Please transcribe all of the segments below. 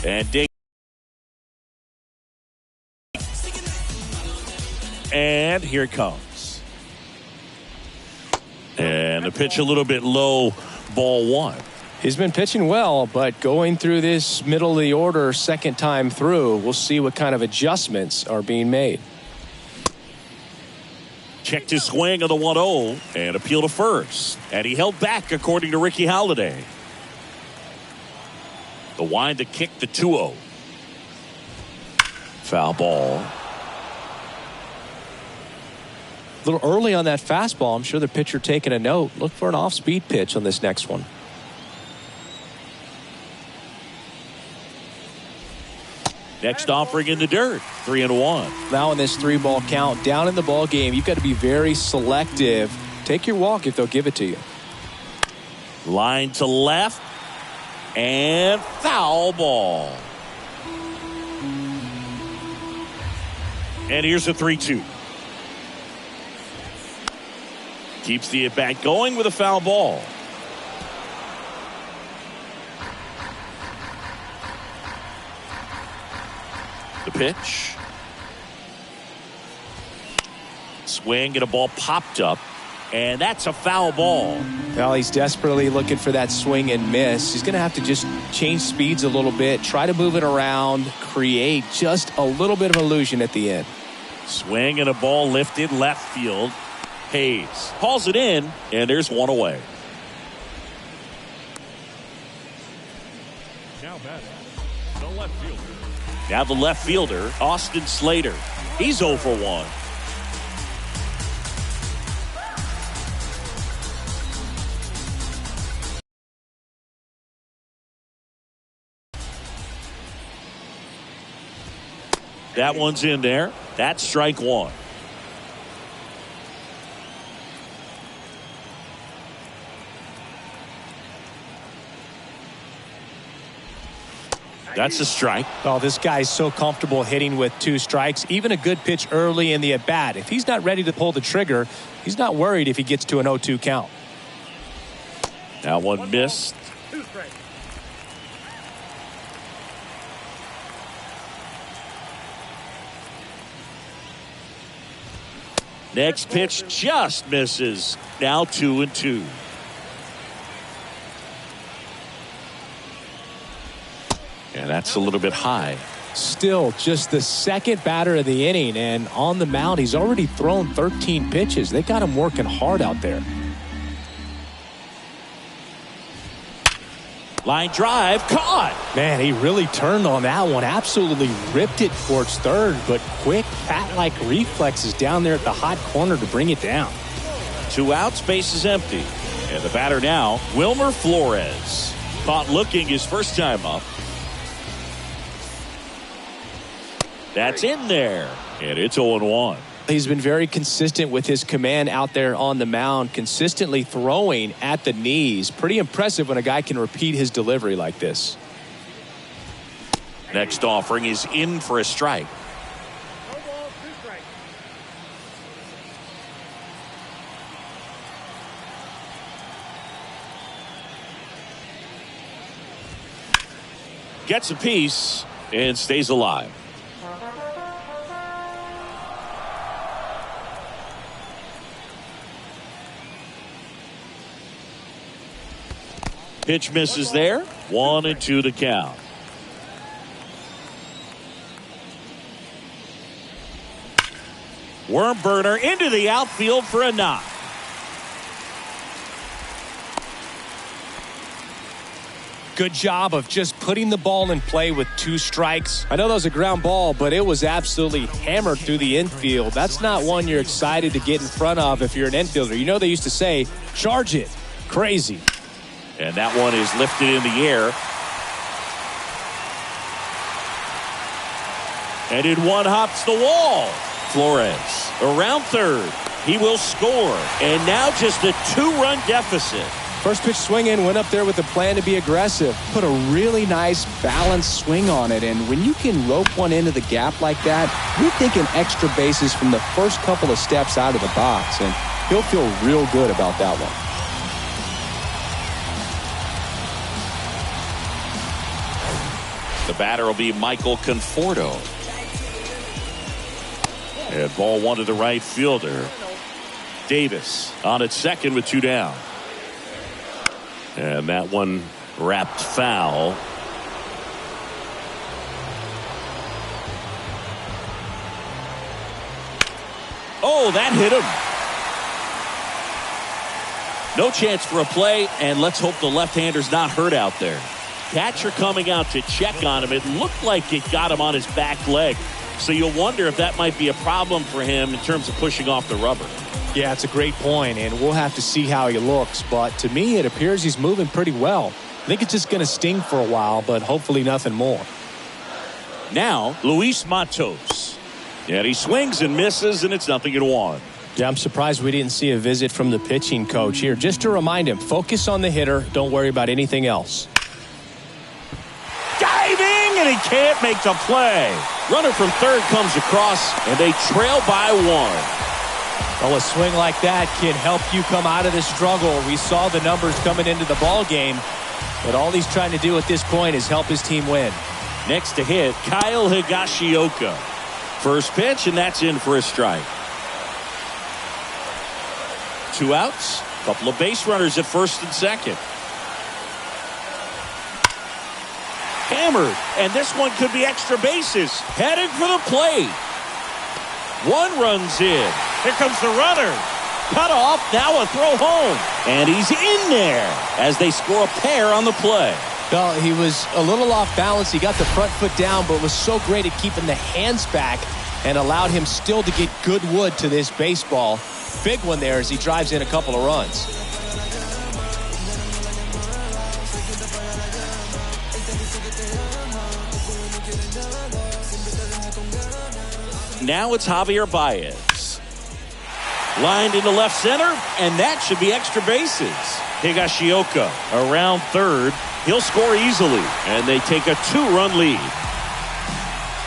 And dig. And here it comes. And the pitch a little bit low, ball one. He's been pitching well, but going through this middle of the order second time through, we'll see what kind of adjustments are being made. Checked his swing on the 1-0 and appealed to first. And he held back, according to Ricky Halladay. The wind to kick the 2-0. Foul ball. A little early on that fastball. I'm sure the pitcher taking a note. Look for an off-speed pitch on this next one. Next offering in the dirt, 3-1. Now in this 3-ball count, down in the ball game, you've got to be very selective. Take your walk if they'll give it to you. Line to left, and foul ball. And here's a 3-2. Keeps the at-bat going with a foul ball. The pitch. Swing and a ball popped up. And that's a foul ball. Well, he's desperately looking for that swing and miss. He's going to have to just change speeds a little bit, try to move it around, create just a little bit of illusion at the end. Swing and a ball lifted left field. Hayes hauls it in, and there's one away. Now the left fielder, Austin Slater. He's 0 for 1. That one's in there. That's strike one. That's a strike. Oh, this guy's so comfortable hitting with 2 strikes. Even a good pitch early in the at-bat. If he's not ready to pull the trigger, he's not worried if he gets to an 0-2 count. Now one missed. Next pitch just misses. Now 2-2. And that's a little bit high. Still just the second batter of the inning, and on the mound he's already thrown 13 pitches. They got him working hard out there. Line drive caught. Man, he really turned on that one. Absolutely ripped it towards third, but quick bat-like reflexes down there at the hot corner to bring it down. 2 outs, base is empty. And the batter now, Wilmer Flores. Caught looking his first time up. That's in there. And it's 0-1. He's been very consistent with his command out there on the mound, consistently throwing at the knees. Pretty impressive when a guy can repeat his delivery like this. Next offering is in for a strike. Gets a piece and stays alive. Pitch misses there. 1-2 to count. Worm burner into the outfield for a knock. Good job of just putting the ball in play with 2 strikes. I know that was a ground ball, but it was absolutely hammered through the infield. That's not one you're excited to get in front of if you're an infielder. You know they used to say, charge it. Crazy. And that one is lifted in the air. And in one hops the wall. Flores around third. He will score. And now just a 2-run deficit. First pitch swing in, went up there with a plan to be aggressive. Put a really nice balanced swing on it. And when you can rope one into the gap like that, you're thinking extra bases from the first couple of steps out of the box. And he'll feel real good about that one. The batter will be Michael Conforto. And ball one to the right fielder. Davis on at second with 2 down. And that one wrapped foul. Oh, that hit him. No chance for a play, and let's hope the left-hander's not hurt out there. Catcher coming out to check on him. It looked like it got him on his back leg. So you'll wonder if that might be a problem for him in terms of pushing off the rubber. Yeah, it's a great point, and we'll have to see how he looks. But to me, it appears he's moving pretty well. I think it's just going to sting for a while, but hopefully nothing more. Now, Luis Matos. And he swings and misses, and it's 0-1. Yeah, I'm surprised we didn't see a visit from the pitching coach here. Just to remind him, focus on the hitter. Don't worry about anything else. Diving, and he can't make the play. Runner from third comes across, and they trail by 1. Well, a swing like that can help you come out of the struggle. We saw the numbers coming into the ball game, but all he's trying to do at this point is help his team win. Next to hit, Kyle Higashioka. First pitch, and that's in for a strike. 2 outs, a couple of base runners at first and second. Hammered, and this one could be extra bases. Headed for the plate. 1 runs in. Here comes the runner. Cut off, now a throw home. And he's in there as they score a pair on the play. Well, he was a little off balance. He got the front foot down, but was so great at keeping the hands back and allowed him still to get good wood to this baseball. Big one there as he drives in a couple of runs. Now it's Javier Baez. Lined into left center, and that should be extra bases. Higashioka around third. He'll score easily, and they take a 2-run lead.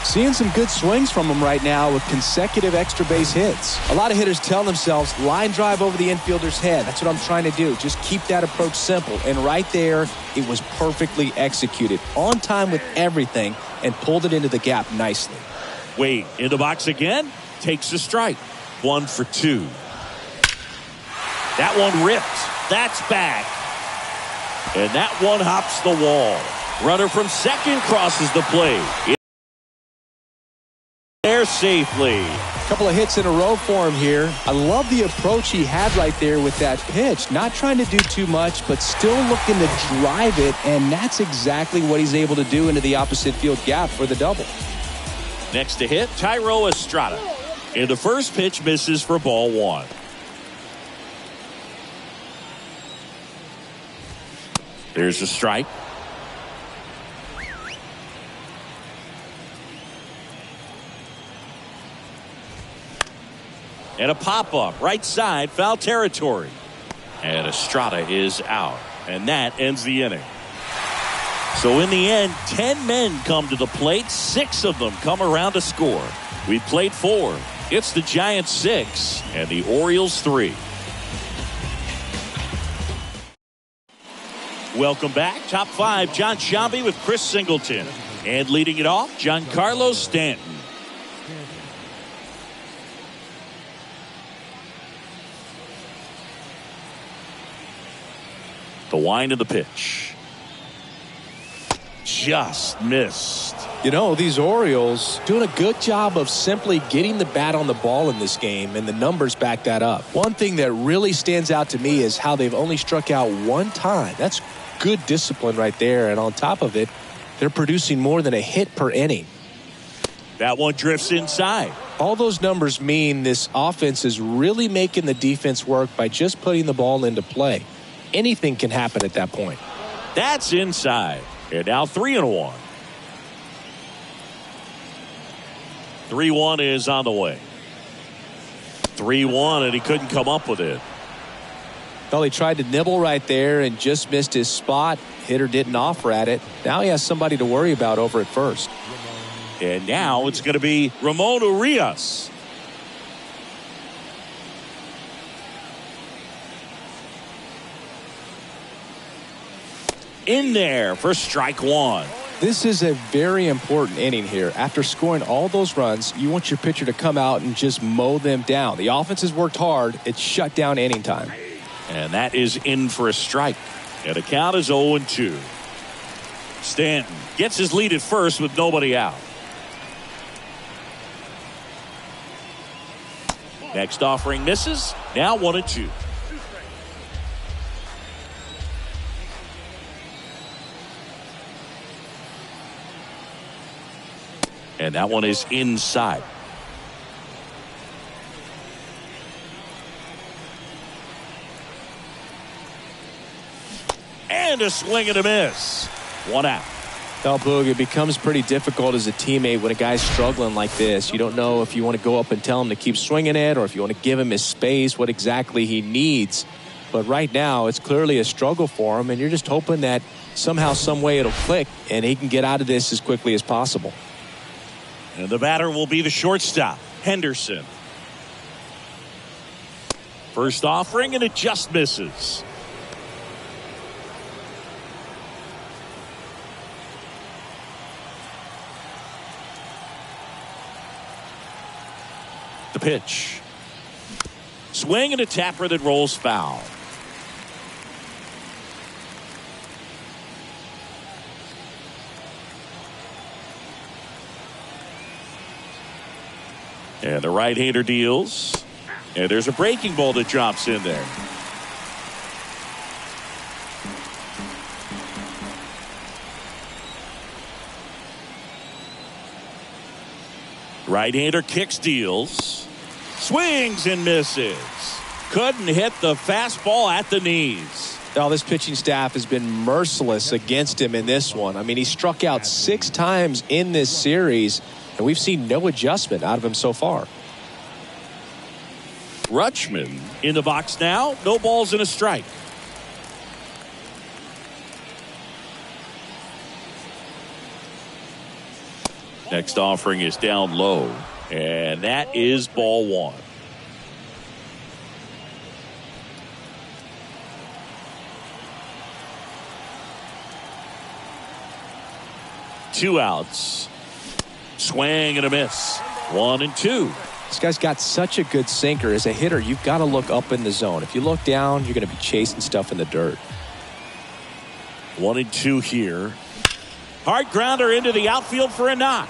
Seeing some good swings from him right now with consecutive extra base hits. A lot of hitters tell themselves, line drive over the infielder's head. That's what I'm trying to do. Just keep that approach simple. And right there, it was perfectly executed. On time with everything, and pulled it into the gap nicely. Wade in the box again. Takes a strike. 1 for 2. That one ripped. That's back. And that one hops the wall. Runner from second crosses the plate. There safely. A couple of hits in a row for him here. I love the approach he had right there with that pitch. Not trying to do too much, but still looking to drive it, and that's exactly what he's able to do into the opposite field gap for the double. Next to hit, Thairo Estrada. And the first pitch misses for ball 1. There's a strike. And a pop-up right side, foul territory. And Estrada is out. And that ends the inning. So in the end, 10 men come to the plate. 6 of them come around to score. We played 4. It's the Giants 6 and the Orioles 3. Welcome back. Top 5, John Sciambi with Chris Singleton. And leading it off, Giancarlo Stanton. The wind of the pitch. Just missed. You know, these Orioles doing a good job of simply getting the bat on the ball in this game, and the numbers back that up. One thing that really stands out to me is how they've only struck out 1 time. That's good discipline right there, and on top of it, they're producing more than a hit per inning. That one drifts inside. All those numbers mean this offense is really making the defense work by just putting the ball into play. Anything can happen at that point. That's inside. And now 3-1. 3-1 is on the way. 3-1, and he couldn't come up with it. Well, he tried to nibble right there and just missed his spot. Hitter didn't offer at it. Now he has somebody to worry about over at first. And now it's going to be Ramon Urias. In there for strike 1. This is a very important inning here. After scoring all those runs, you want your pitcher to come out and just mow them down. The offense has worked hard. It's shut down inning time. And that is in for a strike. And the count is 0-2. Stanton gets his lead at first with nobody out. Next offering misses. Now 1-2. And that one is inside. And a swing and a miss. One out. Well, Boog, it becomes pretty difficult as a teammate when a guy's struggling like this. You don't know if you want to go up and tell him to keep swinging it or if you want to give him his space, what exactly he needs. But right now, it's clearly a struggle for him, and you're just hoping that somehow, some way it'll click and he can get out of this as quickly as possible. And the batter will be the shortstop, Henderson. First offering, and it just misses. The pitch. Swing and a tapper that rolls foul. And the right-hander deals. And there's a breaking ball that drops in there. Right-hander kicks, deals. Swings and misses. Couldn't hit the fastball at the knees. Now, this pitching staff has been merciless against him in this one. I mean, he struck out 6 times in this series, and we've seen no adjustment out of him so far. Rutschman in the box now. No balls and a strike. Next offering is down low, and that is ball 1. Two outs. Swing and a miss. 1-2. This guy's got such a good sinker. As a hitter, you've got to look up in the zone. If you look down, you're going to be chasing stuff in the dirt. 1-2 here. Hard grounder into the outfield for a knock.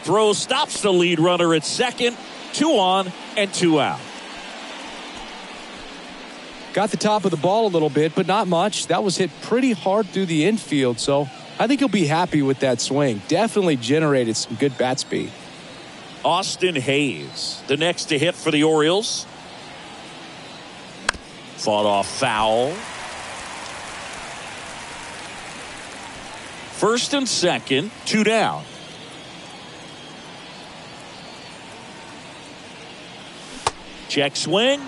Throw stops the lead runner at second. 2 on and 2 out. Got the top of the ball a little bit, but not much. That was hit pretty hard through the infield, so I think he'll be happy with that swing. Definitely generated some good bat speed. Austin Hayes, the next to hit for the Orioles. Fought off foul. First and second, 2 down. Check swing,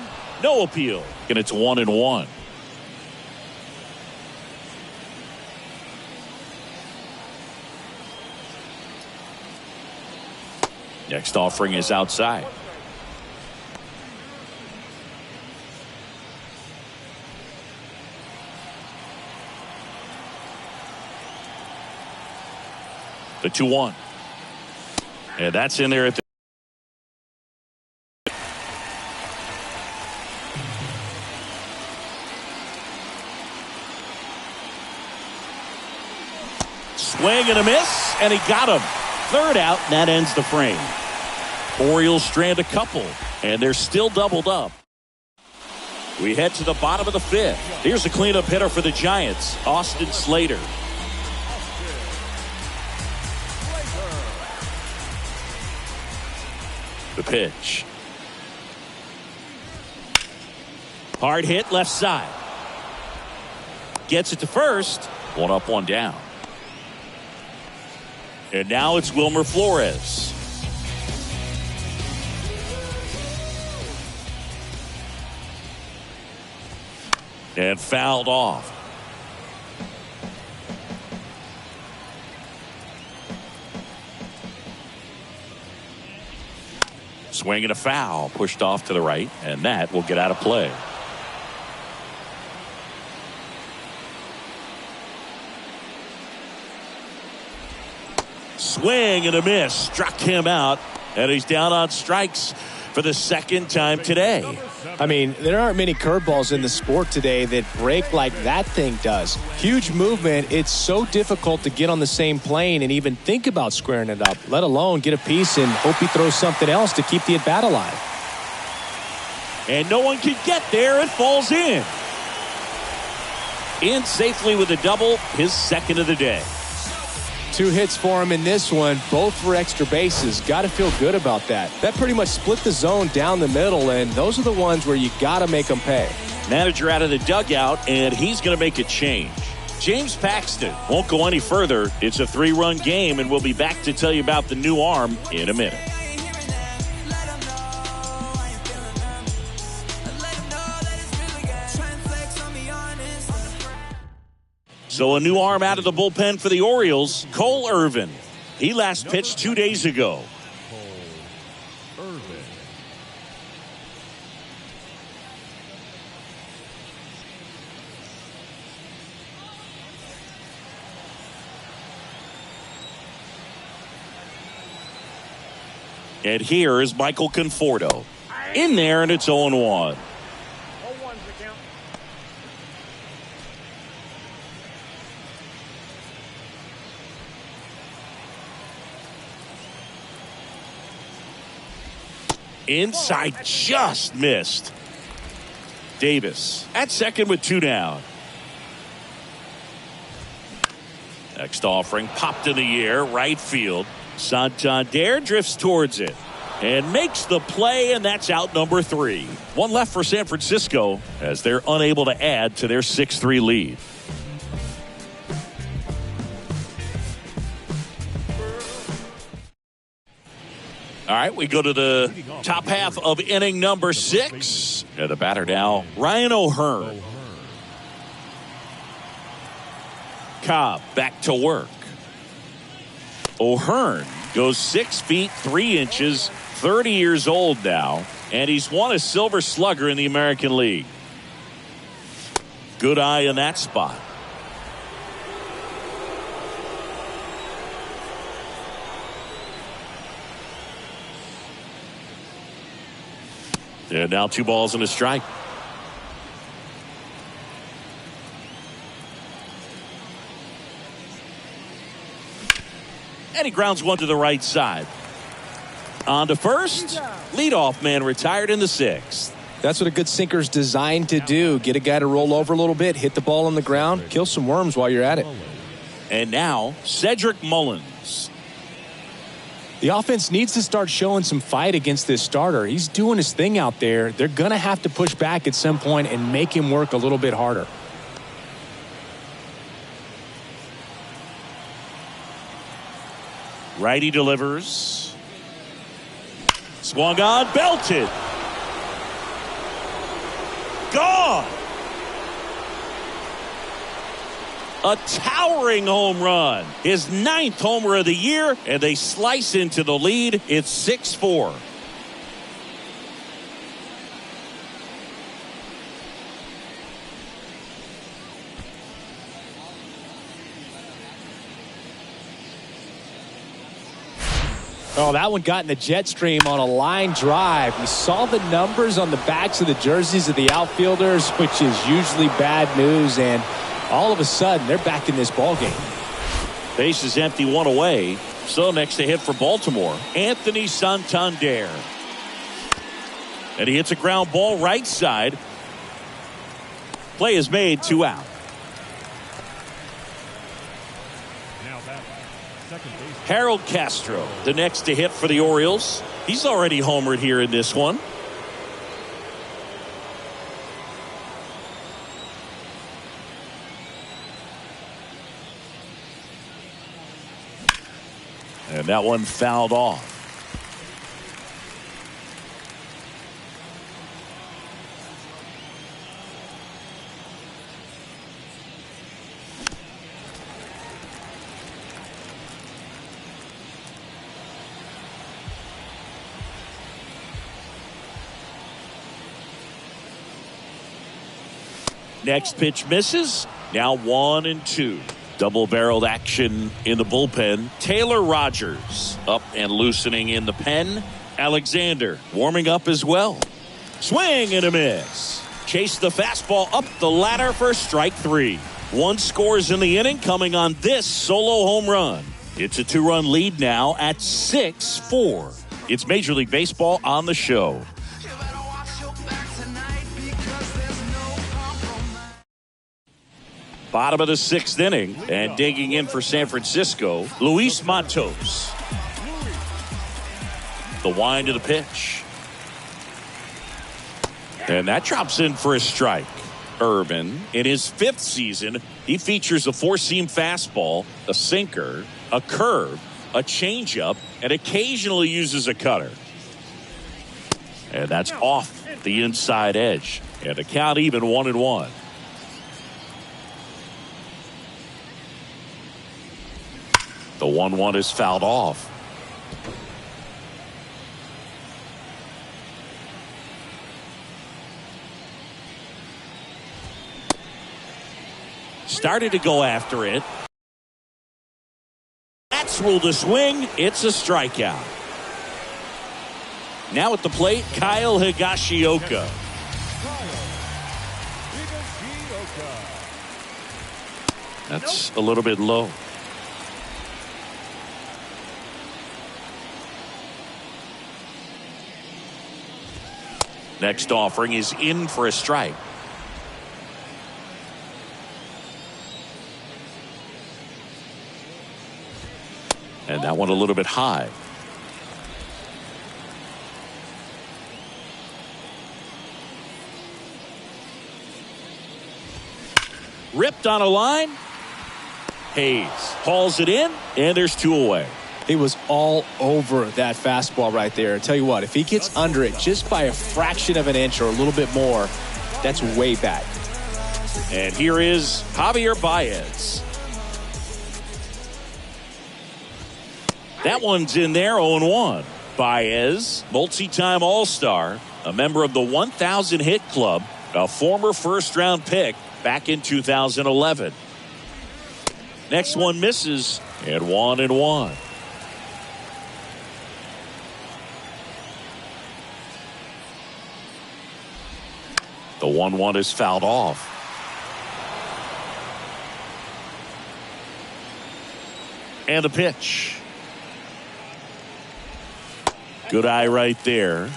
no appeal, and it's 1-1. Next offering is outside. The 2-1. And that's in there at the swing and a miss, and he got him. Third out, and that ends the frame. Orioles strand a couple, and they're still doubled up. We head to the bottom of the 5th. Here's the cleanup hitter for the Giants, Austin Slater. The pitch. Hard hit left side. Gets it to first. 1 up, 1 down. And now it's Wilmer Flores. And fouled off. Swing and a foul, pushed off to the right, and that will get out of play. Swing and a miss. Struck him out. And he's down on strikes for the second time today. I mean, there aren't many curveballs in the sport today that break like that thing does. Huge movement. It's so difficult to get on the same plane and even think about squaring it up, let alone get a piece and hope he throws something else to keep the at-bat alive. And no one can get there. It falls in. In safely with a double, his second of the day. 2 hits for him in this one, both for extra bases. Got to feel good about that. That pretty much split the zone down the middle, and those are the ones where you got to make them pay. Manager out of the dugout, and he's going to make a change. James Paxton won't go any further. It's a 3-run game, and we'll be back to tell you about the new arm in a minute. So a new arm out of the bullpen for the Orioles, Cole Irvin. He last pitched 2 days ago. And here is Michael Conforto. In there, and it's 0-1. Inside, just missed. Davis at second with 2 down. Next offering popped in the air, right field. Santander drifts towards it and makes the play, and that's out number 3. 1 left for San Francisco as they're unable to add to their 6-3 lead. All right, we go to the top half of inning number 6. And the batter now, Ryan O'Hearn. Cobb back to work. O'Hearn goes 6 feet 3 inches, 30 years old now, and he's won a Silver Slugger in the American League. Good eye in that spot. And now 2 balls and a strike. And he grounds one to the right side. On to first. Leadoff man retired in the 6th. That's what a good sinker's designed to do. Get a guy to roll over a little bit, hit the ball on the ground, kill some worms while you're at it. And now Cedric Mullins. The offense needs to start showing some fight against this starter. He's doing his thing out there. They're going to have to push back at some point and make him work a little bit harder. Righty delivers. Swung on, belted. Gone. A towering home run. His 9th homer of the year, and they slice into the lead. It's 6-4. Oh, that one got in the jet stream on a line drive. You saw the numbers on the backs of the jerseys of the outfielders, which is usually bad news, and all of a sudden they're back in this ball game. Base is empty, 1 away. So next to hit for Baltimore, Anthony Santander. And he hits a ground ball right side. Play is made, 2 out. Harold Castro, the next to hit for the Orioles. He's already homered here in this one. And that one fouled off. Next pitch misses. Now 1-2. Double-barreled action in the bullpen. Taylor Rogers up and loosening in the pen. Alexander warming up as well. Swing and a miss. Chase the fastball up the ladder for strike 3. 1 scores in the inning coming on this solo home run. It's a 2-run lead now at 6-4. It's Major League Baseball on the show. Bottom of the 6th inning, and digging in for San Francisco, Luis Matos. The wind of the pitch. And that drops in for a strike. Urban, in his 5th season, he features a 4-seam fastball, a sinker, a curve, a changeup, and occasionally uses a cutter. And that's off the inside edge. And the count even 1-1. The 1-1 is fouled off. Started to go after it. That's ruled a swing. It's a strikeout. Now at the plate, Kyle Higashioka. That's a little bit low. Next offering is in for a strike. And that one a little bit high. Ripped on a line. Hayes hauls it in, and there's 2 away. He was all over that fastball right there. I tell you what, if he gets under it just by a fraction of an inch or a little bit more, that's way back. And here is Javier Baez. That one's in there, 0-1. Baez, multi-time All-Star, a member of the 1,000 hit club, a former first-round pick back in 2011. Next one misses, and 1-1. The 1-1 is fouled off. And the pitch. Good eye right there.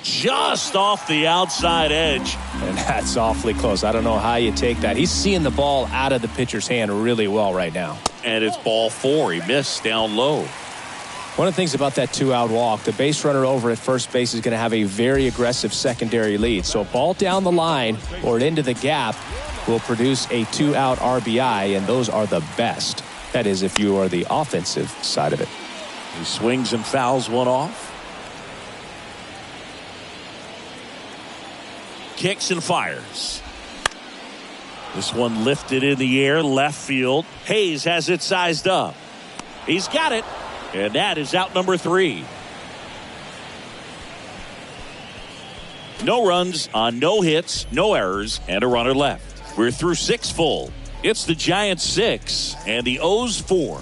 Just off the outside edge. And that's awfully close. I don't know how you take that. He's seeing the ball out of the pitcher's hand really well right now. And it's ball 4. He missed down low. One of the things about that 2-out walk, the base runner over at first base is going to have a very aggressive secondary lead. So a ball down the line or into the gap will produce a 2-out RBI, and those are the best. That is, if you are the offensive side of it. He swings and fouls one off. Kicks and fires. This one lifted in the air, left field. Hayes has it sized up. He's got it, and that is out number 3. No runs on no hits, no errors, and a runner left. We're through 6 full. It's the Giants 6 and the O's 4.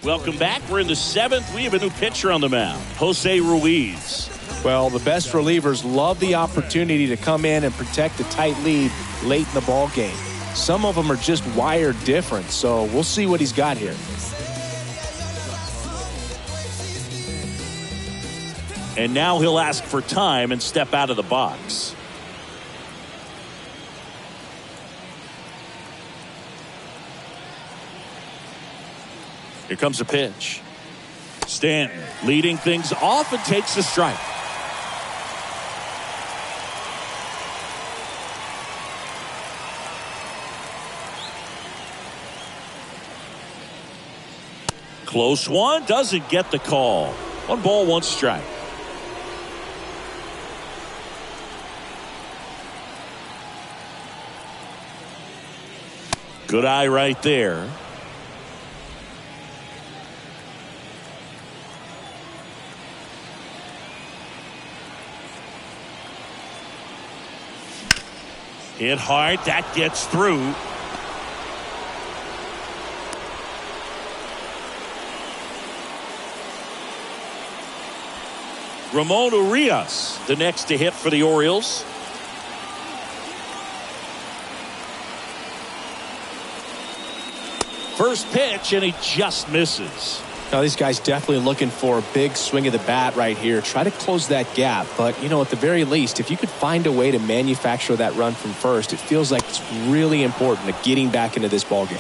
Welcome back. We're in the 7th. We have a new pitcher on the mound, Jose Ruiz. Well, the best relievers love the opportunity to come in and protect a tight lead late in the ball game. Some of them are just wired different, so we'll see what he's got here. And now he'll ask for time and step out of the box. Here comes a pitch. Stanton leading things off and takes a strike. Close one, doesn't get the call. 1 ball, 1 strike. Good eye right there. Hit hard. That gets through. Ramon Urias, the next to hit for the Orioles. First pitch, and he just misses. Now, these guys definitely looking for a big swing of the bat right here. Try to close that gap. But, you know, at the very least, if you could find a way to manufacture that run from first, it feels like it's really important to getting back into this ballgame.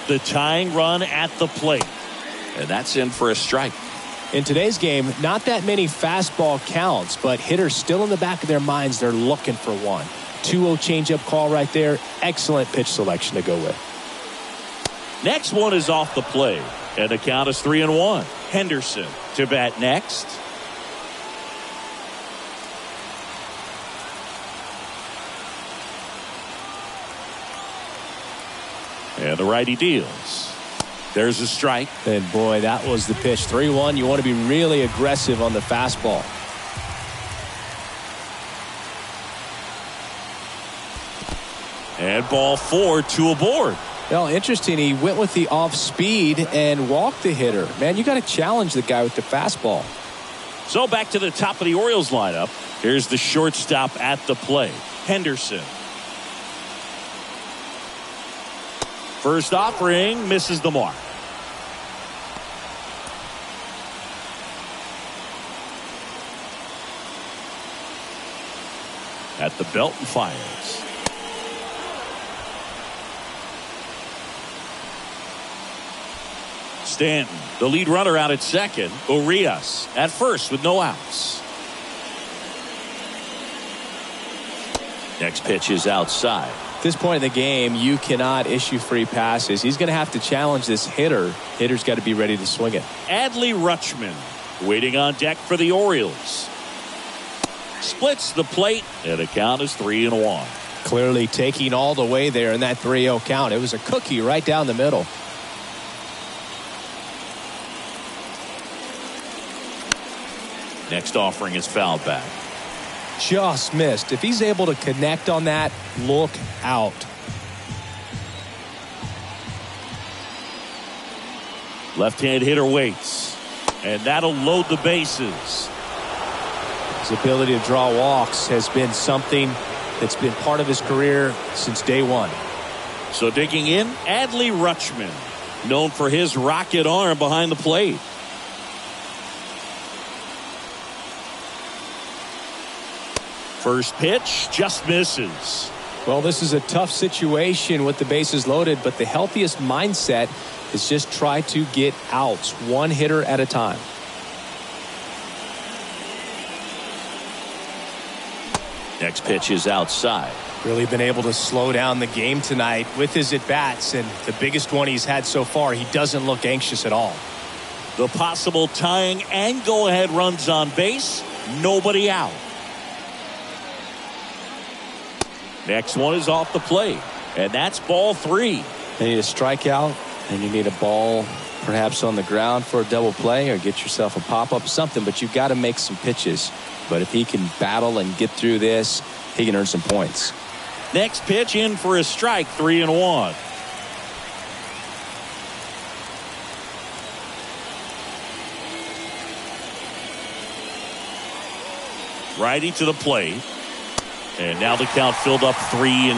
The tying run at the plate. And that's in for a strike. In today's game, not that many fastball counts, but hitters still in the back of their minds, they're looking for one. 2-0 changeup call right there. Excellent pitch selection to go with. Next one is off the plate, and the count is 3-1. Henderson to bat next. And the righty deals. There's a strike. And boy, that was the pitch. 3-1. You want to be really aggressive on the fastball. And ball 4, 2 aboard. Well, interesting. He went with the off speed and walked the hitter. Man, you got to challenge the guy with the fastball. So back to the top of the Orioles lineup. Here's the shortstop at the plate, Henderson. First offering misses the mark. At the belt and fires. Stanton, the lead runner, out at second. Urias at first with no outs. Next pitch is outside. At this point in the game, you cannot issue free passes. He's going to have to challenge this hitter. Hitter's got to be ready to swing it. Adley Rutschman waiting on deck for the Orioles. Splits the plate, and the count is 3-1. Clearly taking all the way there in that 3-0 count. It was a cookie right down the middle. Next offering is fouled back. Just missed. If he's able to connect on that, look out. Left-hand hitter waits, and that'll load the bases. His ability to draw walks has been something that's been part of his career since day one. So digging in, Adley Rutschman, known for his rocket arm behind the plate. First pitch just misses. Well, this is a tough situation with the bases loaded, but the healthiest mindset is just try to get outs, one hitter at a time. Next pitch is outside. Really been able to slow down the game tonight with his at-bats, and the biggest one he's had so far, he doesn't look anxious at all. The possible tying and go-ahead runs on base, nobody out. Next one is off the plate, and that's ball 3. You need a strikeout, and you need a ball perhaps on the ground for a double play, or get yourself a pop-up, something, but you've got to make some pitches. But if he can battle and get through this, he can earn some points. Next pitch in for a strike, 3-1. Righty to the plate. And now the count filled up 3-2.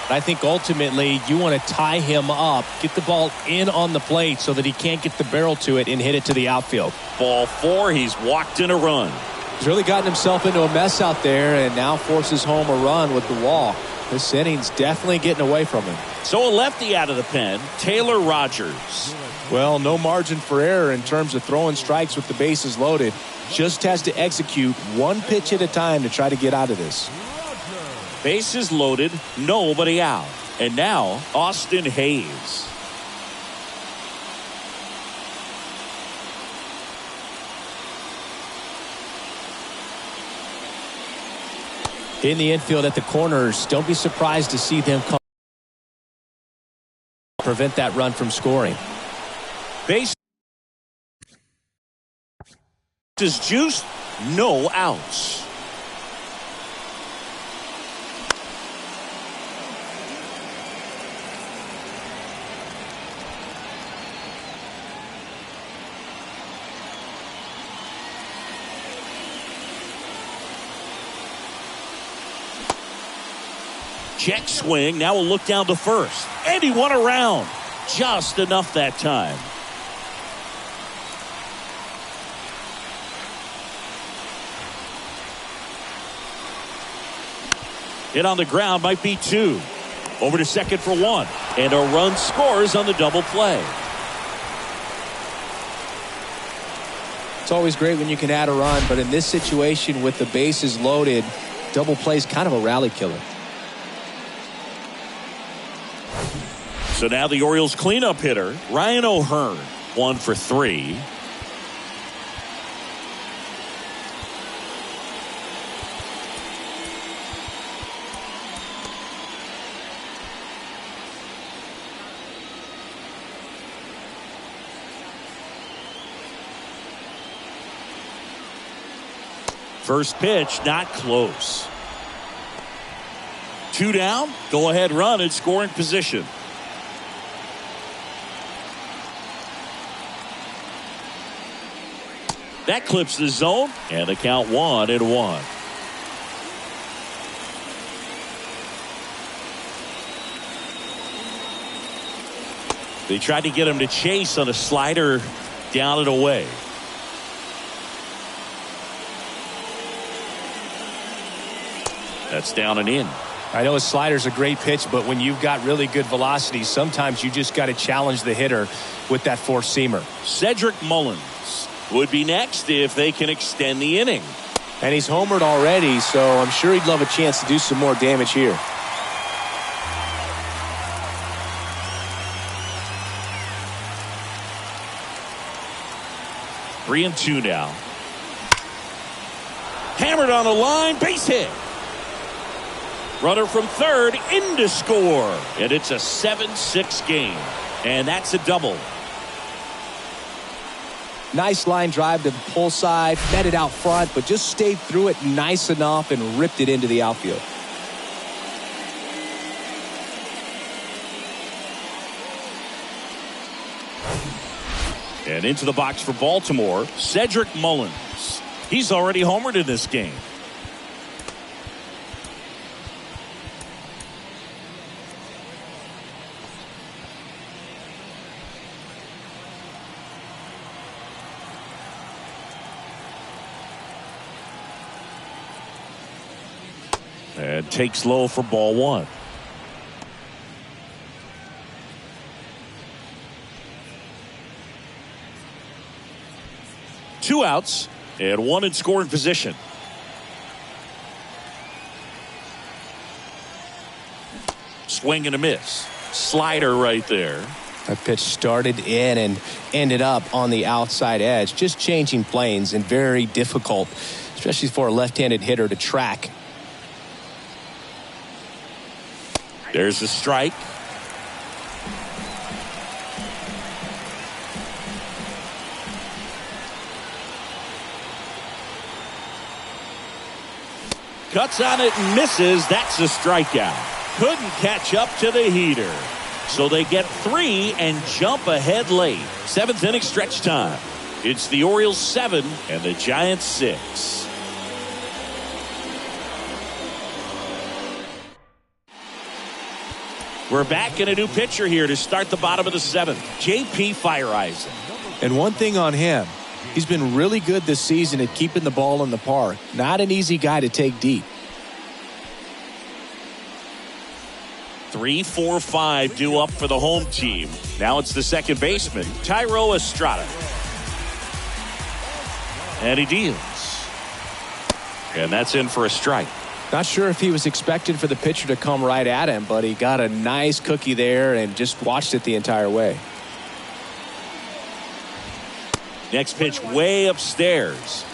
I think ultimately you want to tie him up, get the ball in on the plate so that he can't get the barrel to it and hit it to the outfield. Ball 4, he's walked in a run. He's really gotten himself into a mess out there and now forces home a run with the walk. This inning's definitely getting away from him. So a lefty out of the pen, Taylor Rogers. Well, no margin for error in terms of throwing strikes with the bases loaded. Just has to execute one pitch at a time to try to get out of this. Bases loaded, nobody out. And now, Austin Hayes. In the infield at the corners, don't be surprised to see them come prevent that run from scoring. Base. is juiced. No outs. Check swing. Now we'll look down to first. And he won around. Just enough that time. Hit on the ground might be 2. Over to second for 1. And a run scores on the double play. It's always great when you can add a run, but in this situation with the bases loaded, double play is kind of a rally killer. So now the Orioles cleanup hitter, Ryan O'Hearn, 1 for 3. First pitch, not close. 2 down, go ahead run in scoring position. That clips the zone, and the count 1-1. They tried to get him to chase on a slider down and away. That's down and in. I know a slider's a great pitch, but when you've got really good velocity, sometimes you just got to challenge the hitter with that four-seamer. Cedric Mullins would be next if they can extend the inning. And he's homered already, so I'm sure he'd love a chance to do some more damage here. Three and 2 now. Hammered on the line, base hit. Runner from third in to score. And it's a 7-6 game. And that's a double. Nice line drive to the pull side, fed it out front, but just stayed through it nice enough and ripped it into the outfield. And into the box for Baltimore, Cedric Mullins. He's already homered in this game. And takes low for ball 1. Two outs and 1 in scoring position. Swing and a miss. Slider right there. That pitch started in and ended up on the outside edge. Just changing planes and very difficult, especially for a left-handed hitter to track. There's a strike. Cuts on it and misses. That's a strikeout. Couldn't catch up to the heater. So they get 3 and jump ahead late. 7th inning stretch time. It's the Orioles 7 and the Giants 6. We're back in a new pitcher here to start the bottom of the 7th. J.P. Fireisen. And one thing on him, he's been really good this season at keeping the ball in the park. Not an easy guy to take deep. 3, 4, 5 due up for the home team. Now it's the second baseman, Thairo Estrada. And he deals. And that's in for a strike. Not sure if he was expecting for the pitcher to come right at him, but he got a nice cookie there and just watched it the entire way. Next pitch way upstairs.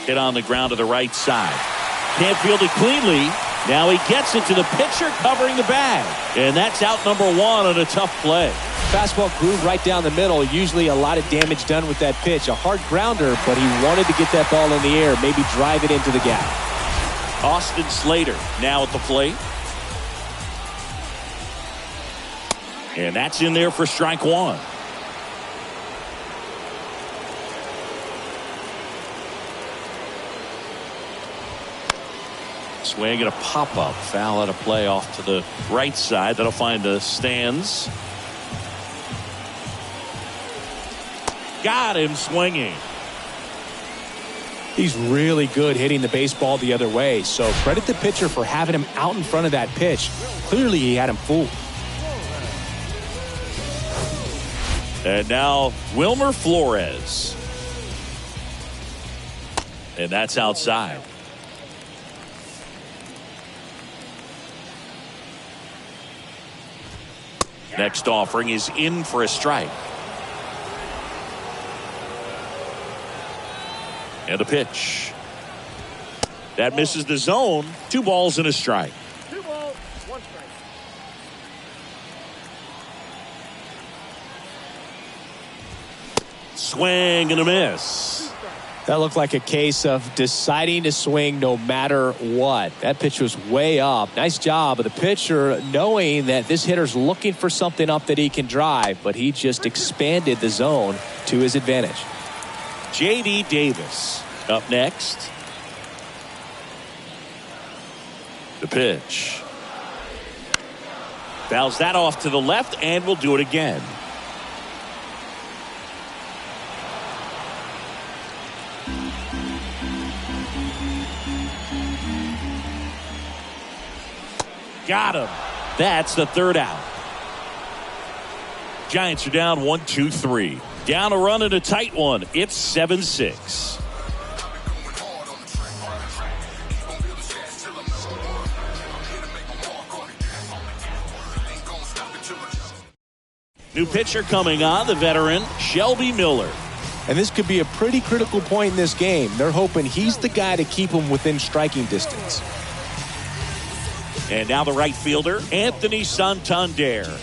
Hit on the ground to the right side. Can't field it cleanly. Now he gets it to the pitcher covering the bag. And that's out number 1 on a tough play. fastball grooved right down the middle. Usually a lot of damage done with that pitch. A hard grounder, but he wanted to get that ball in the air, maybe drive it into the gap. Austin Slater now at the plate. And that's in there for strike one. Swing and a pop-up. Foul out of play off to the right side. That'll find the stands. Got him swinging. He's really good hitting the baseball the other way. So credit the pitcher for having him out in front of that pitch. Clearly he had him fooled. And now Wilmer Flores. And that's outside. Next offering is in for a strike. And a pitch. That misses the zone. 2 balls and a strike. 2 balls, 1 strike. Swing and a miss. That looked like a case of deciding to swing no matter what. That pitch was way up. Nice job of the pitcher knowing that this hitter's looking for something up that he can drive, but he just expanded the zone to his advantage. J.D. Davis up next. The pitch. Fouls that off to the left and will do it again. Got him. That's the 3rd out. Giants are down 1-2-3. Down a run and a tight one. It's 7-6. New pitcher coming on, the veteran Shelby Miller. And this could be a pretty critical point in this game. They're hoping he's the guy to keep him within striking distance. And now the right fielder, Anthony Santander.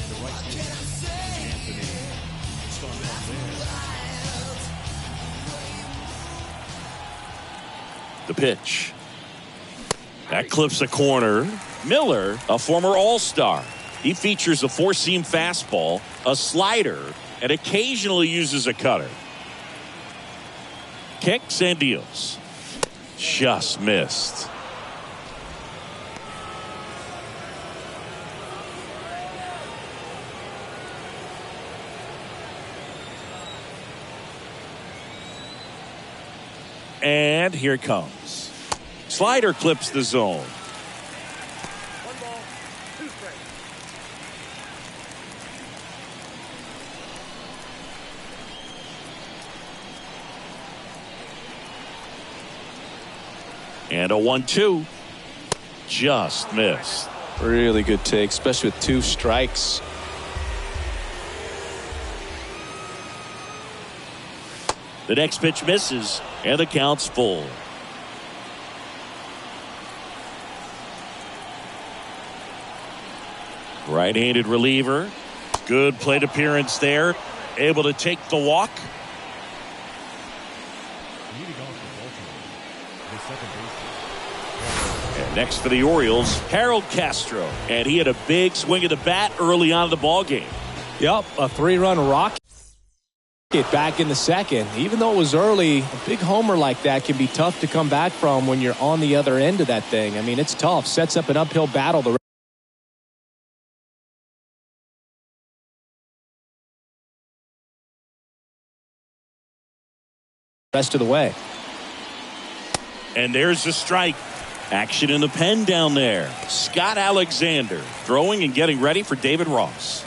The pitch. That clips a corner. Miller, a former All-Star. He features a 4-seam fastball, a slider, and occasionally uses a cutter. Kicks and deals. Just missed. And here it comes. Slider clips the zone. 1 ball, 2 strikes. And a 1-2. Just missed. Really good take, especially with 2 strikes. The next pitch misses, and the count's full. Right-handed reliever. Good plate appearance there. Able to take the walk. And next for the Orioles, Harold Castro. And he had a big swing of the bat early on in the ball game. Yep, a 3-run rocket back in the second. Even though it was early, a big homer like that can be tough to come back from when you're on the other end of that thing. I mean, it's tough. Sets up an uphill battle the rest of the way. And there's the strike. Action in the pen down there. Scott Alexander throwing and getting ready for David Ross.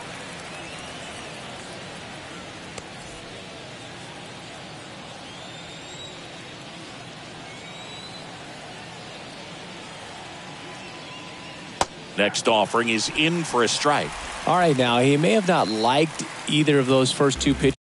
Next offering is in for a strike. All right, now he may have not liked either of those first 2 pitches.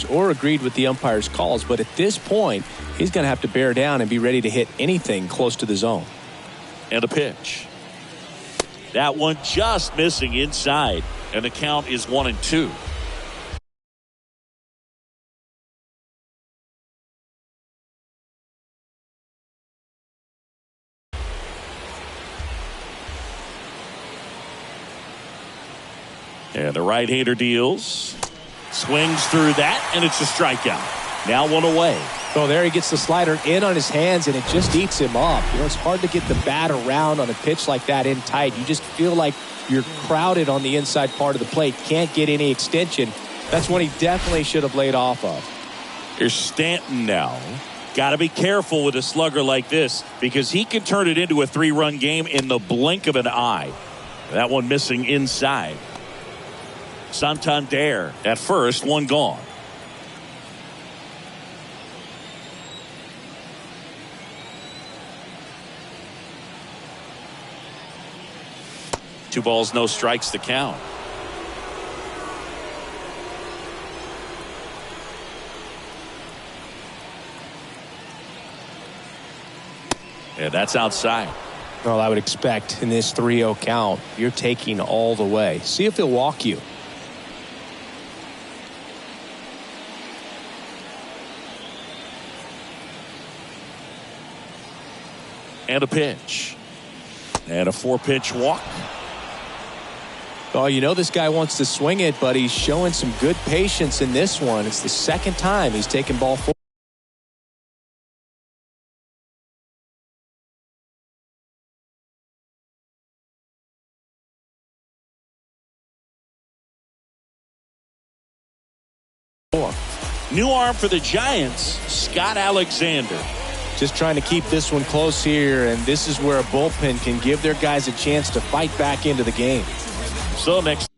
or agreed with the umpire's calls, but at this point, he's going to have to bear down and be ready to hit anything close to the zone. And a pitch. That one just missing inside, and the count is 1-2. And the right-hander deals. Swings through that, and it's a strikeout. Now one away. So there he gets the slider in on his hands, and it just eats him up. You know, it's hard to get the bat around on a pitch like that in tight. You just feel like you're crowded on the inside part of the plate. Can't get any extension. That's one he definitely should have laid off of. Here's Stanton now. Got to be careful with a slugger like this because he can turn it into a 3-run game in the blink of an eye. That one missing inside. Santander at first, one gone. Two balls, no strikes to count. And that's outside. Well, I would expect in this 3-0 count, you're taking all the way. See if he'll walk you. And a pitch. And a 4-pitch walk. Oh, you know this guy wants to swing it, but he's showing some good patience in this one. It's the second time he's taken ball 4. New arm for the Giants, Scott Alexander. Just trying to keep this one close here, and this is where a bullpen can give their guys a chance to fight back into the game. So next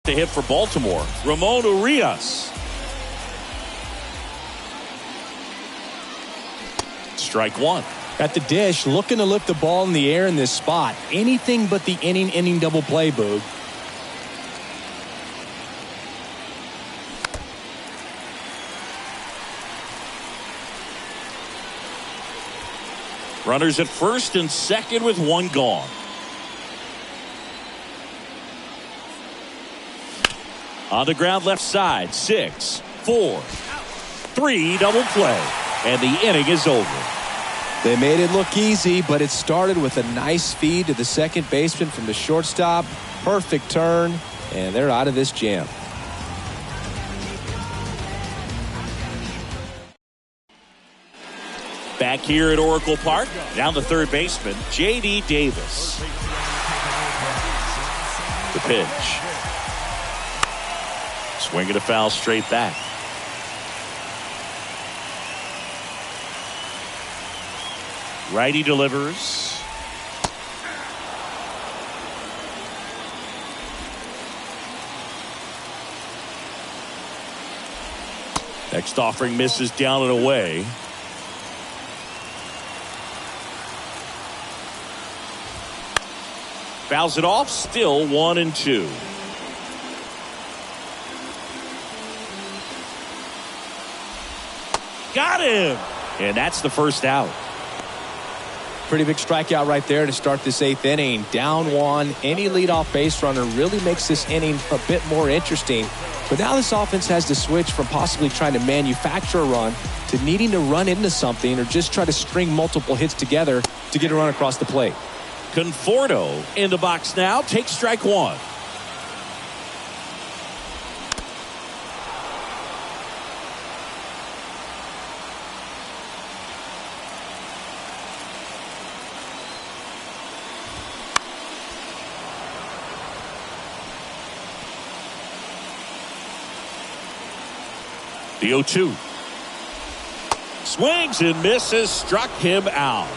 to hit for Baltimore, Ramon Urias. Strike one. At the dish, looking to lift the ball in the air in this spot. Anything but the inning double play, Boog. Runners at first and second with one gone. On the ground left side, 6, 4, 3 double play. And the inning is over. They made it look easy, but it started with a nice feed to the second baseman from the shortstop. Perfect turn, and they're out of this jam. Back here at Oracle Park, down the third baseman, J.D. Davis. The pitch. Swinging a foul straight back. Righty delivers. Next offering misses down and away. Fouls it off, still 1-2. Got him! And that's the first out. Pretty big strikeout right there to start this 8th inning. Down one, any leadoff base runner really makes this inning a bit more interesting. But now this offense has to switch from possibly trying to manufacture a run to needing to run into something or just try to string multiple hits together to get a run across the plate. Conforto in the box now, takes strike one. The 0-2. Swings and misses, struck him out.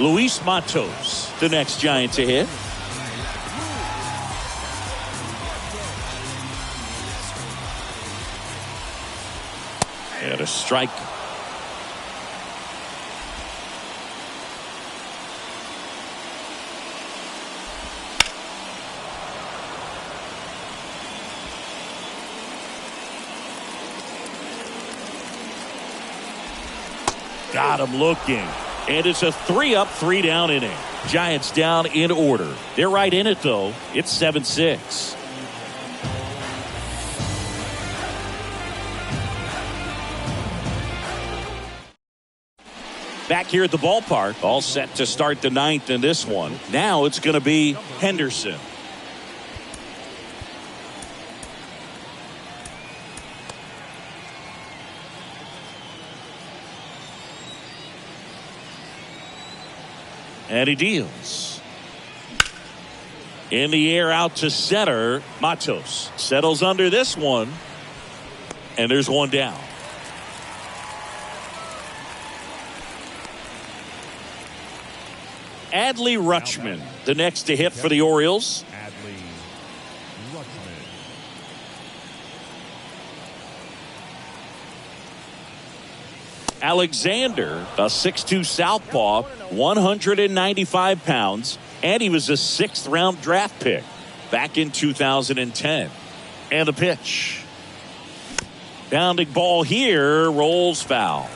Luis Matos, the next Giant to hit. And a strike. Got him looking. And it's a 3-up, 3-down inning. Giants down in order. They're right in it, though. It's 7-6. Back here at the ballpark, all set to start the ninth in this one. Now it's going to be Henderson. And he deals. In the air out to center. Matos settles under this one. And there's one down. Adley Rutschman, the next to hit for the Orioles. Adley Rutschman. Alexander, a 6'2 southpaw, 195 pounds, and he was a 6th round draft pick back in 2010. And the pitch. Bounding ball here, rolls foul.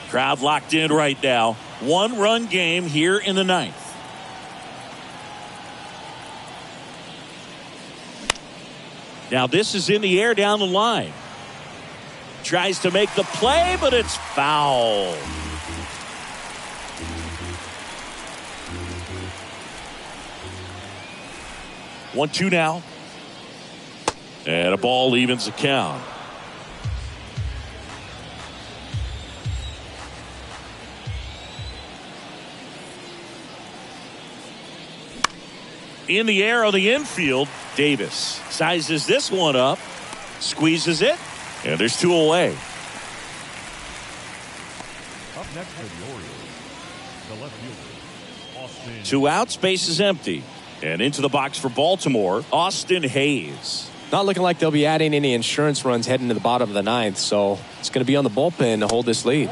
Crowd locked in right now. 1-run game here in the ninth. Now this is in the air down the line. Tries to make the play, but it's foul. One, two now. And a ball evens the count. In the air on the infield, Davis sizes this one up, squeezes it, and there's 2 away. Up next for the Orioles, the left fielder, Austin. 2 outs, base is empty. And into the box for Baltimore, Austin Hayes. Not looking like they'll be adding any insurance runs heading to the bottom of the ninth, so it's going to be on the bullpen to hold this lead.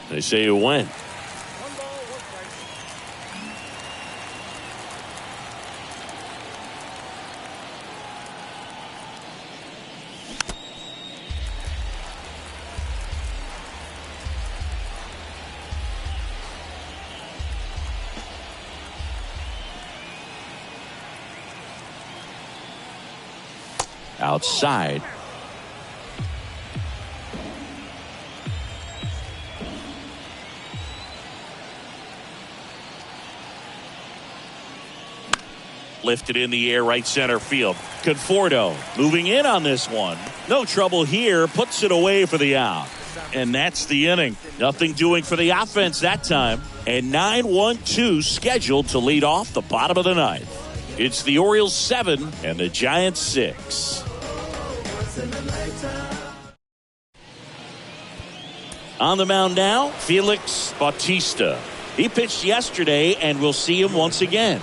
They say it went. 1 ball, 1 strike. Outside. Lifted in the air, right center field. Conforto moving in on this one. No trouble here. Puts it away for the out. And that's the inning. Nothing doing for the offense that time. And 9-1-2 scheduled to lead off the bottom of the ninth. It's the Orioles 7 and the Giants 6. On the mound now, Felix Bautista. He pitched yesterday, and we'll see him once again.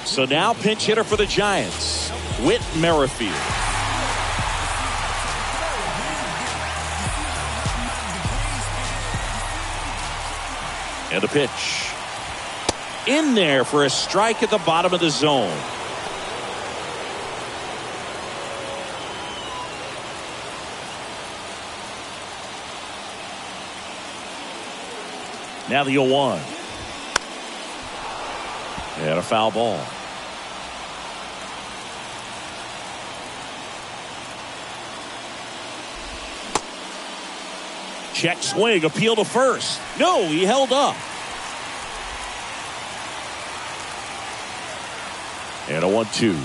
So now pinch hitter for the Giants, Whit Merrifield. And a pitch. In there for a strike at the bottom of the zone. Now the 0-1. And a foul ball. Check swing, appeal to first. No, he held up. And a 1-2.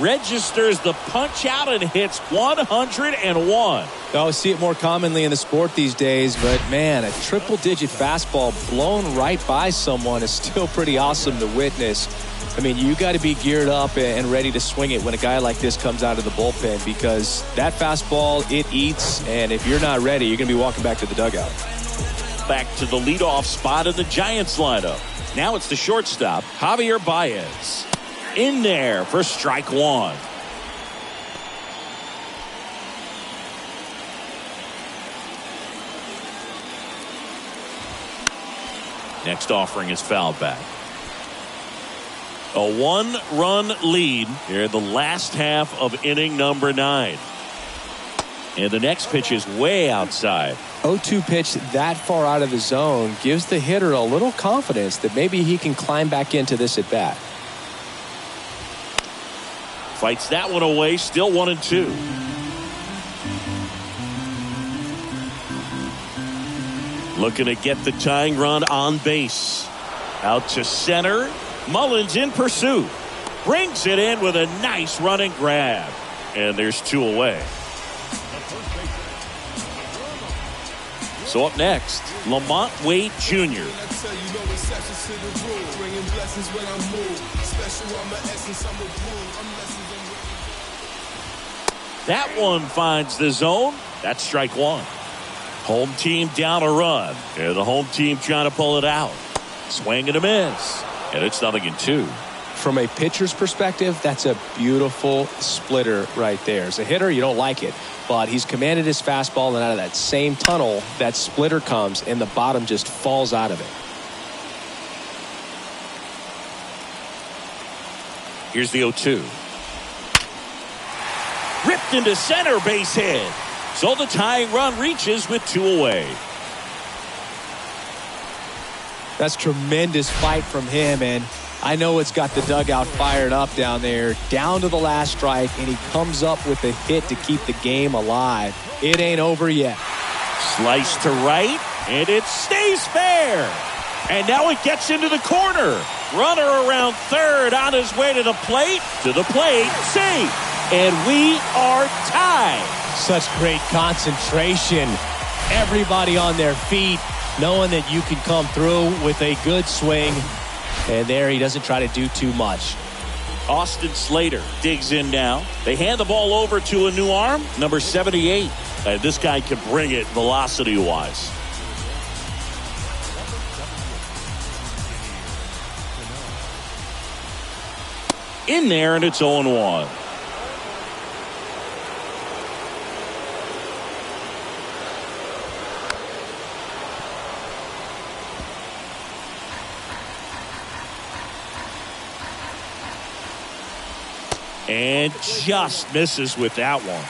Registers the punch out and hits 101. I see it more commonly in the sport these days, but man, a triple-digit fastball blown right by someone is still pretty awesome to witness. I mean, you got to be geared up and ready to swing it when a guy like this comes out of the bullpen, because that fastball, it eats, and if you're not ready, you're going to be walking back to the dugout. Back to the leadoff spot in the Giants lineup. Now it's the shortstop, Javier Baez. In there for strike 1. Next offering is fouled back. A 1-run lead here in the last half of inning number 9. And the next pitch is way outside. 0-2 pitch that far out of the zone gives the hitter a little confidence that maybe he can climb back into this at bat. Fights that one away, still 1-2. Looking to get the tying run on base. Out to center. Mullins in pursuit. Brings it in with a nice running grab. And there's 2 away. So up next, Lamont Wade Jr. That one finds the zone. That's strike 1. Home team down a run. And the home team trying to pull it out. Swing and a miss. And it's 0-2. From a pitcher's perspective, that's a beautiful splitter right there. As a hitter, you don't like it. But he's commanded his fastball, and out of that same tunnel, that splitter comes, and the bottom just falls out of it. Here's the 0-2. Ripped into center, base hit. So the tying run reaches with 2 away. That's tremendous fight from him, and I know it's got the dugout fired up down there. Down to the last strike, and he comes up with a hit to keep the game alive. It ain't over yet. Slice to right, and it stays fair. And now it gets into the corner. Runner around third on his way to the plate. Safe. And we are tied. Such great concentration. Everybody on their feet, knowing that you can come through with a good swing. And there he doesn't try to do too much. Austin Slater digs in now. They hand the ball over to a new arm, number 78. And this guy can bring it velocity-wise. In there, and it's 0-1. And just misses with that one.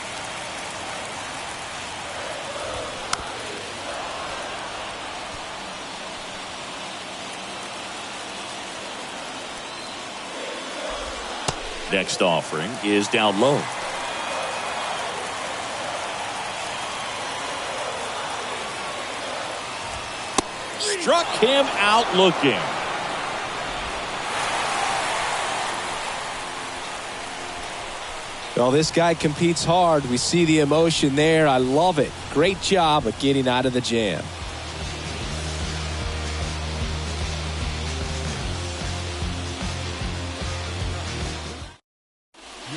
Next offering is down low. Struck him out looking. Well, this guy competes hard. We see the emotion there. I love it. Great job of getting out of the jam.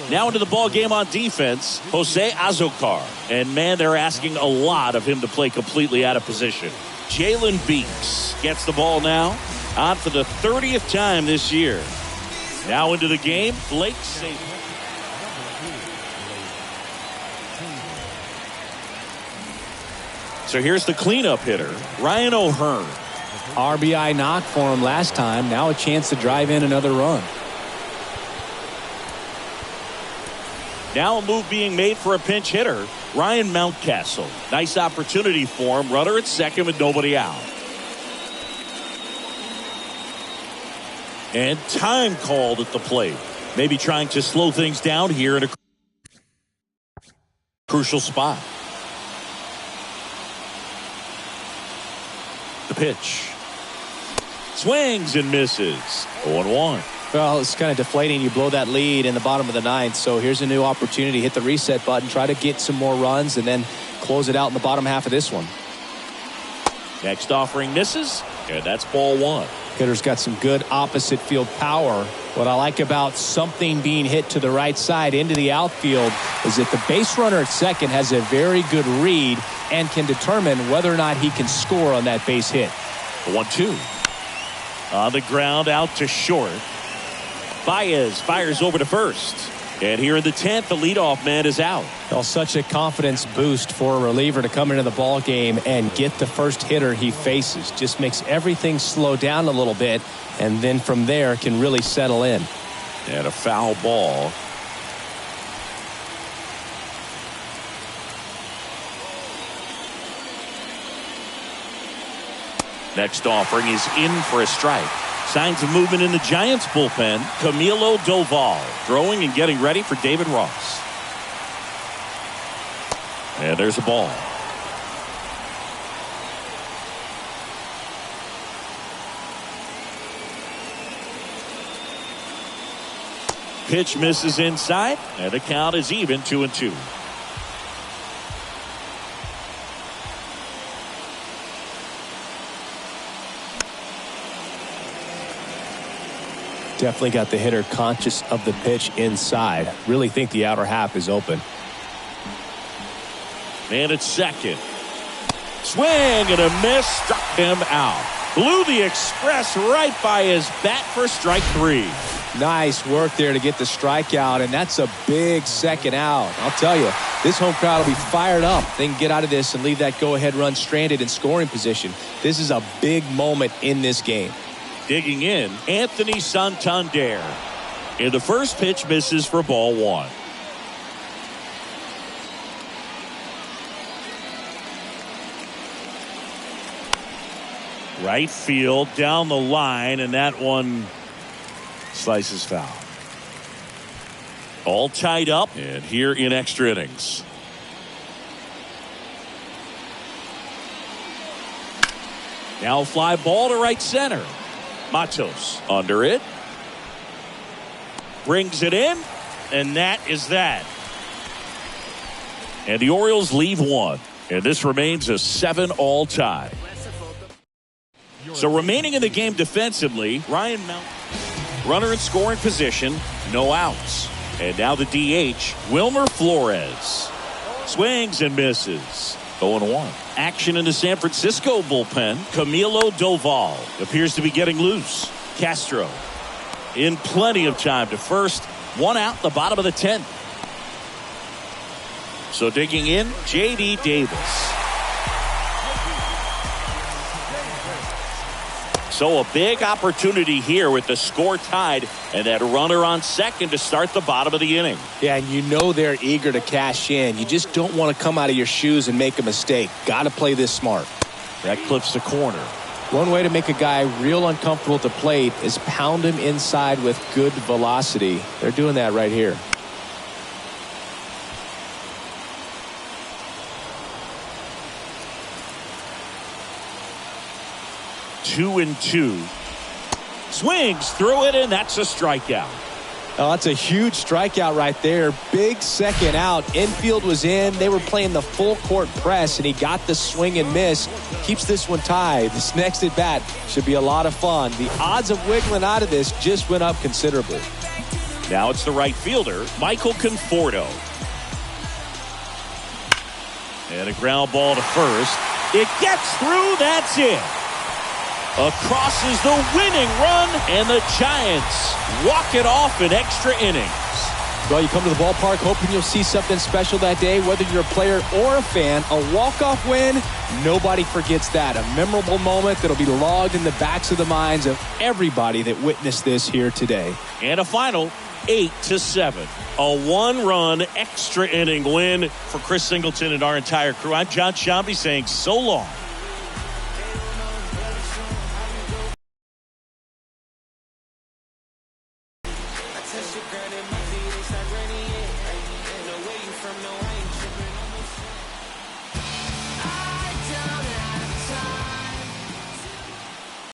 Now into the ball game on defense, Jose Azocar. And man, they're asking a lot of him to play completely out of position. Jalen Beeks gets the ball now, on for the 30th time this year. Now into the game, Blake Safe. So here's the cleanup hitter, Ryan O'Hearn. RBI knock for him last time. Now a chance to drive in another run. Now a move being made for a pinch hitter, Ryan Mountcastle. Nice opportunity for him. Runner at second with nobody out. And time called at the plate. Maybe trying to slow things down here in a crucial spot. The pitch. Swings and misses. 0-1. Well, it's kind of deflating. You blow that lead in the bottom of the ninth. So here's a new opportunity. Hit the reset button. Try to get some more runs and then close it out in the bottom half of this one. Next offering misses. And that's ball 1. Hitter's got some good opposite field power. What I like about something being hit to the right side into the outfield is that the base runner at second has a very good read and can determine whether or not he can score on that base hit. 1-2. On the ground out to short. Baez fires over to first. And here in the 10th, the leadoff man is out. Well, such a confidence boost for a reliever to come into the ball game and get the first hitter he faces. Just makes everything slow down a little bit, and then from there can really settle in. And a foul ball. Next offering is in for a strike. Signs of movement in the Giants bullpen. Camilo Doval throwing and getting ready for David Ross. And there's a ball. Pitch misses inside, and the count is even 2-2. Definitely got the hitter conscious of the pitch inside. Really think the outer half is open. And it's second. Swing and a miss. Struck him out. Blew the express right by his bat for strike 3. Nice work there to get the strikeout, and that's a big second out. I'll tell you, this home crowd will be fired up. They can get out of this and leave that go-ahead run stranded in scoring position. This is a big moment in this game. Digging in, Anthony Santander. And the first pitch misses for ball 1. Right field, down the line, and that one slices foul. All tied up, and here in extra innings. Now fly ball to right center. Matos under it. Brings it in, and that is that. And the Orioles leave 1, and this remains a 7-all tie. So remaining in the game defensively, Ryan Mount, runner in scoring position, no outs. And now the DH, Wilmer Flores. Swings and misses. 0-1. Action in the San Francisco bullpen. Camilo Doval appears to be getting loose. Castro in plenty of time to first. 1 out, the bottom of the 10th. So digging in, J.D. Davis. So a big opportunity here with the score tied and that runner on second to start the bottom of the inning. Yeah, and you know they're eager to cash in. You just don't want to come out of your shoes and make a mistake. Got to play this smart. That clips the corner. One way to make a guy real uncomfortable at the plate is pound him inside with good velocity. They're doing that right here. Two and 2. Swings through it, and that's a strikeout. Oh, that's a huge strikeout right there. Big second out. Infield was in. They were playing the full court press, and he got the swing and miss. Keeps this one tied. This next at bat should be a lot of fun. The odds of wiggling out of this just went up considerably. Now it's the right fielder, Michael Conforto. And a ground ball to first. It gets through. That's it. Across is the winning run, and the Giants walk it off in extra innings. Well, you come to the ballpark hoping you'll see something special that day, whether you're a player or a fan. A walk-off win, nobody forgets that. A memorable moment that'll be logged in the backs of the minds of everybody that witnessed this here today. And a final 8-7. A 1-run extra inning win for Chris Singleton and our entire crew. I'm John Shambi saying so long. Touch the ground and my feet, they start running, yeah. Ain't no way you from no, I ain't